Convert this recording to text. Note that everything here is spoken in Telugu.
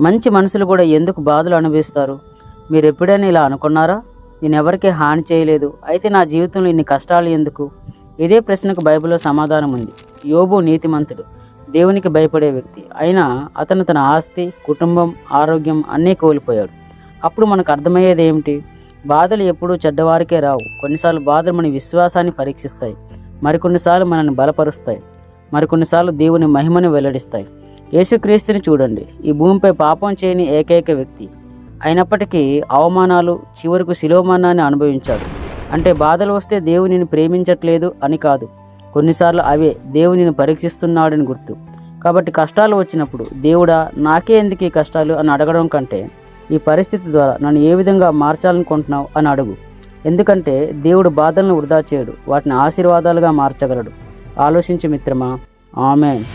మంచి మనుషులు కూడా ఎందుకు బాధలు అనుభవిస్తారు? మీరు ఎప్పుడైనా ఇలా అనుకున్నారా? నేను ఎవరికీ హాని చేయలేదు, అయితే నా జీవితంలో ఇన్ని కష్టాలు ఎందుకు? ఇదే ప్రశ్నకు బైబిల్లో సమాధానం ఉంది. యోబు నీతిమంతుడు, దేవునికి భయపడే వ్యక్తి. అయినా అతను తన ఆస్తి, కుటుంబం, ఆరోగ్యం అన్నీ కోల్పోయాడు. అప్పుడు మనకు అర్థమయ్యేది ఏమిటి? బాధలు ఎప్పుడూ చెడ్డవారికే రావు. కొన్నిసార్లు బాధలు మన విశ్వాసాన్ని పరీక్షిస్తాయి, మరికొన్నిసార్లు మనల్ని బలపరుస్తాయి, మరికొన్నిసార్లు దేవుని మహిమను వెల్లడిస్తాయి. యేసుక్రీస్తుని చూడండి, ఈ భూమిపై పాపం చేయని ఏకైక వ్యక్తి. అయినప్పటికీ అవమానాలు, చివరకు శిలోమరణాన్ని అనుభవించాడు. అంటే బాధలు వస్తే దేవునిని ప్రేమించట్లేదు అని కాదు, కొన్నిసార్లు అవే దేవునిని పరీక్షిస్తున్నాడని గుర్తు. కాబట్టి కష్టాలు వచ్చినప్పుడు దేవుడా నాకే ఎందుకు ఈ కష్టాలు అని అడగడం కంటే, ఈ పరిస్థితి ద్వారా నన్ను ఏ విధంగా మార్చాలనుకుంటున్నావు అని అడుగు. ఎందుకంటే దేవుడు బాధలను వృధా చేయడు, వాటిని ఆశీర్వాదాలుగా మార్చగలడు. ఆలోచించు మిత్రమా. ఆమేన్.